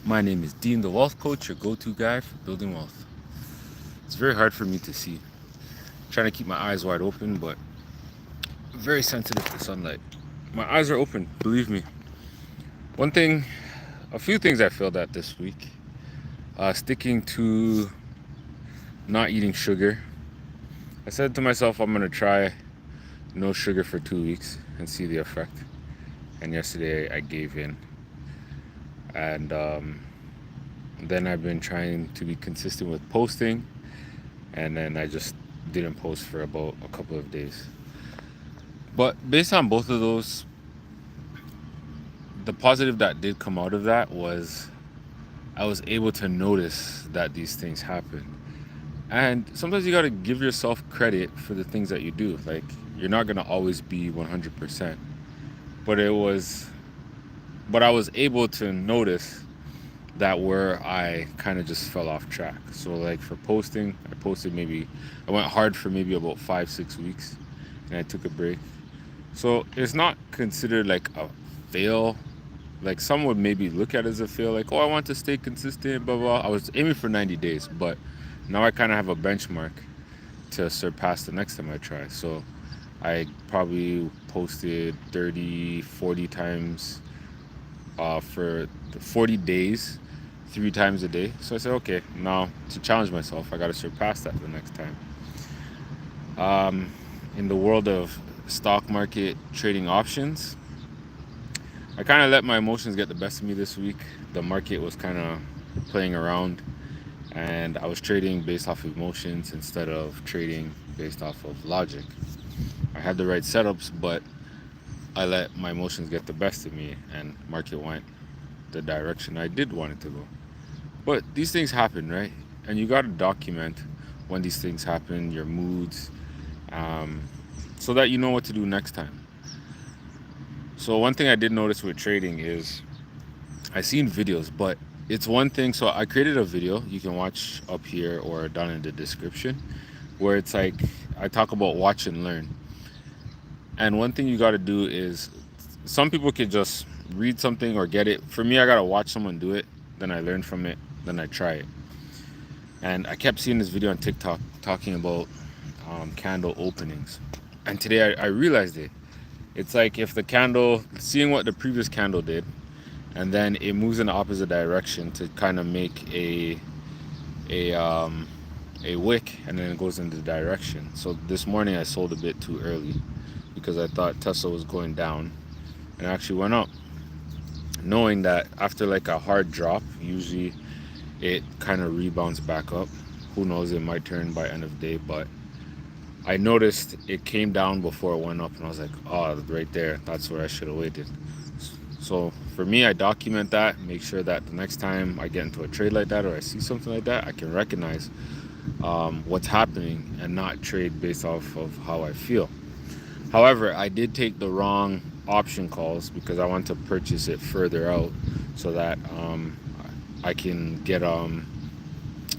My name is Dean, the Wealth Coach, your go-to guy for building wealth. It's very hard for me to see. I'm trying to keep my eyes wide open, but I'm very sensitive to sunlight. My eyes are open, believe me. One thing, a few things I failed at this week. Sticking to not eating sugar. I said to myself, I'm gonna try no sugar for 2 weeks and see the effect. And yesterday I gave in, and then I've been trying to be consistent with posting, and then I just didn't post for about a couple of days. But based on both of those, the positive that did come out of that was I was able to notice that these things happen. And sometimes you got to give yourself credit for the things that you do. Like, you're not going to always be 100%. But I was able to notice that where I kind of just fell off track. So like for posting, I went hard for maybe about 5-6 weeks and I took a break. So it's not considered like a fail. Like some would maybe look at it as a fail, like, oh, I want to stay consistent, blah, blah. I was aiming for 90 days, but now I kind of have a benchmark to surpass the next time I try. So I probably posted 30, 40 times for 40 days, 3 times a day. So I said, okay, now to challenge myself, I got to surpass that the next time. In the world of stock market trading options, I kind of let my emotions get the best of me this week. The market was kind of playing around, and I was trading based off of emotions instead of trading based off of logic. I had the right setups, but I let my emotions get the best of me, and market went the direction I did want it to go. But these things happen, right? And you got to document when these things happen, your moods, so that you know what to do next time. So one thing I did notice with trading is I seen videos, but it's one thing. So I created a video you can watch up here or down in the description, where it's like I talk about watch and learn. And one thing you got to do is, some people could just read something or get it. For me, I got to watch someone do it, then I learn from it, then I try it. And I kept seeing this video on TikTok talking about candle openings. And today I realized it. It's like if the candle, seeing what the previous candle did, and then it moves in the opposite direction to kind of make a wick, and then it goes in the direction. So this morning I sold a bit too early because I thought Tesla was going down, and it actually went up. Knowing that after like a hard drop, usually it kind of rebounds back up. Who knows, it might turn by end of day, but I noticed it came down before it went up, and I was like, oh, right there, that's where I should have waited. So for me, I document that, make sure that the next time I get into a trade like that or I see something like that, I can recognize what's happening and not trade based off of how I feel. However, I did take the wrong option calls because I want to purchase it further out so that I can get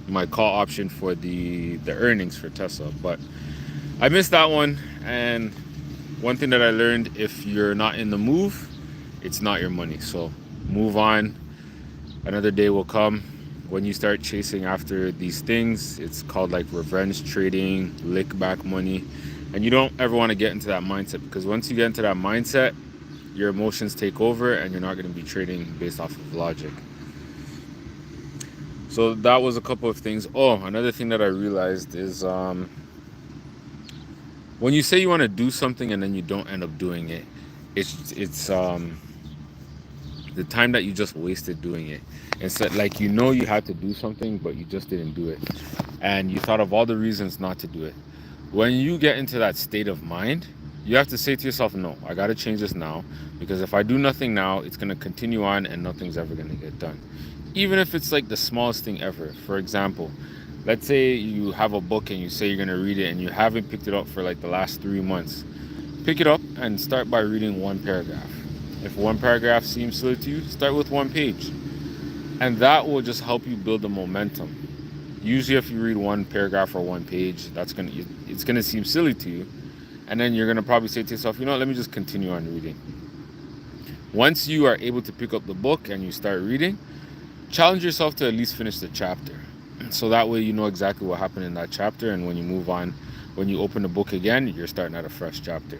my call option for the earnings for Tesla. But I missed that one. And one thing that I learned, if you're not in the move, it's not your money. So move on. Another day will come. When you start chasing after these things, it's called like revenge trading, lick back money. And you don't ever want to get into that mindset, because once you get into that mindset, your emotions take over and you're not going to be trading based off of logic. So that was a couple of things. Oh, another thing that I realized is when you say you want to do something and then you don't end up doing it, it's the time that you just wasted doing it. It's like, you know, you had to do something, but you just didn't do it. And you thought of all the reasons not to do it. When you get into that state of mind, you have to say to yourself, no, I got to change this now, because if I do nothing now, it's going to continue on and nothing's ever going to get done. Even if it's like the smallest thing ever. For example, let's say you have a book and you say you're going to read it and you haven't picked it up for like the last 3 months. Pick it up and start by reading one paragraph. If one paragraph seems silly to you, start with one page. And that will just help you build the momentum. Usually if you read one paragraph or one page, it's gonna seem silly to you, and then you're gonna probably say to yourself, you know what, let me just continue on reading. Once you are able to pick up the book and you start reading, challenge yourself to at least finish the chapter. So that way you know exactly what happened in that chapter, and when you move on, when you open the book again, you're starting at a fresh chapter.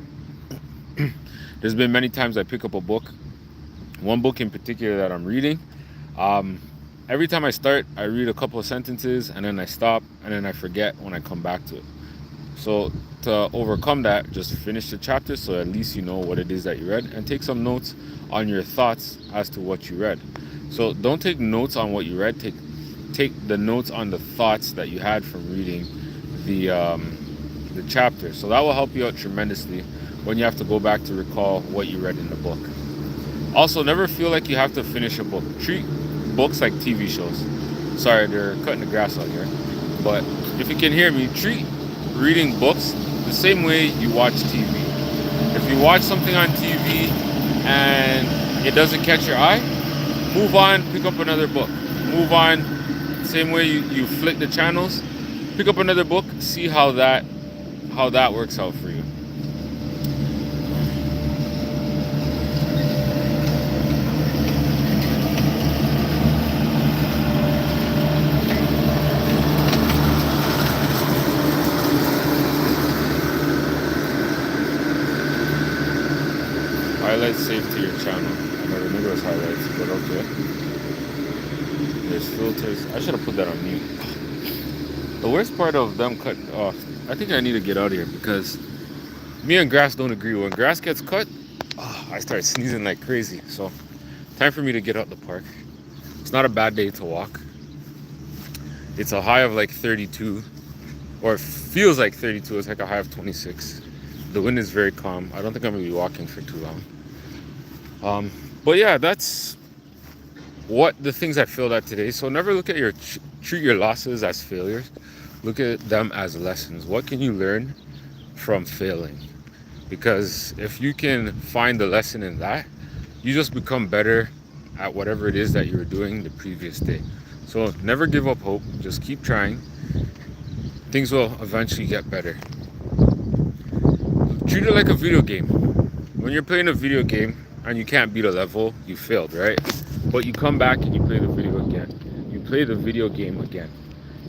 There's been many times I pick up a book, one book in particular that I'm reading. Um, every time I start, I read a couple of sentences and then I stop and then I forget when I come back to it. So to overcome that, just finish the chapter so at least you know what it is that you read, and take some notes on your thoughts as to what you read. So don't take notes on what you read, take the notes on the thoughts that you had from reading the chapter. So that will help you out tremendously when you have to go back to recall what you read in the book. Also, never feel like you have to finish a book. Treat books like TV shows. Sorry, they're cutting the grass out here. But if you can hear me, treat reading books the same way you watch TV. If you watch something on TV and it doesn't catch your eye, move on, pick up another book. Move on, same way you flick the channels, pick up another book, see how that works out for you. Highlights saved to your channel. I never knew there was highlights, but okay. There's filters. I should have put that on mute. The worst part of them cut off, I think I need to get out of here because me and grass don't agree. When grass gets cut, I start sneezing like crazy. So time for me to get out the park. It's not a bad day to walk. It's a high of like 32, or it feels like 32. It's like a high of 26. The wind is very calm. I don't think I'm gonna be walking for too long. But yeah, that's what the things I failed at today. So never look at treat your losses as failures. Look at them as lessons. What can you learn from failing? Because if you can find the lesson in that, you just become better at whatever it is that you were doing the previous day. So never give up hope. Just keep trying. Things will eventually get better. Treat it like a video game. When you're playing a video game and you can't beat a level, you failed, right? But you come back and you play the video again. You play the video game again.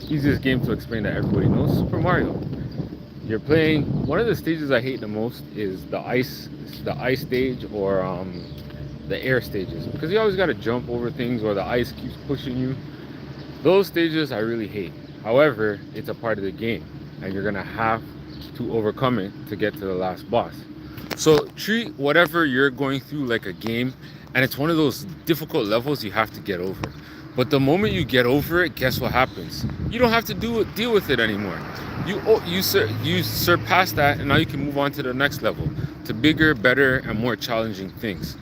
Easiest game to explain that everybody knows, Super Mario. You're playing, one of the stages I hate the most is the ice stage, or the air stages, because you always got to jump over things or the ice keeps pushing you. Those stages I really hate. However, it's a part of the game and you're gonna have to overcome it to get to the last boss. So treat whatever you're going through like a game, and it's one of those difficult levels you have to get over. But the moment you get over it, guess what happens? You don't have to deal with it anymore. You surpass that, and now you can move on to the next level, to bigger, better, and more challenging things.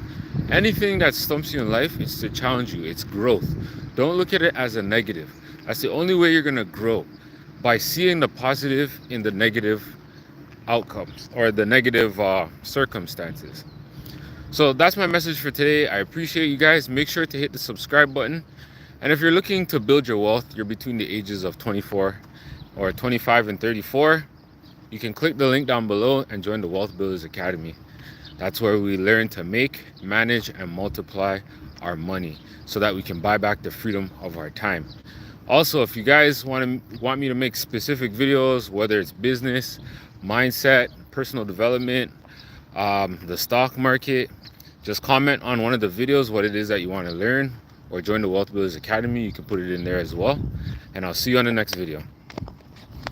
Anything that stumps you in life is to challenge you. It's growth. Don't look at it as a negative. That's the only way you're gonna grow, by seeing the positive in the negative outcomes or the negative circumstances. So that's my message for today. I appreciate you guys. Make sure to hit the subscribe button. And if you're looking to build your wealth, you're between the ages of 24 or 25 and 34, you can click the link down below and join the Wealth Builders Academy. That's where we learn to make, manage, and multiply our money so that we can buy back the freedom of our time. Also, if you guys want me to make specific videos, whether it's business, mindset, personal development, the stock market, just comment on one of the videos what it is that you want to learn, or join the Wealth Builders Academy. You can put it in there as well. And I'll see you on the next video.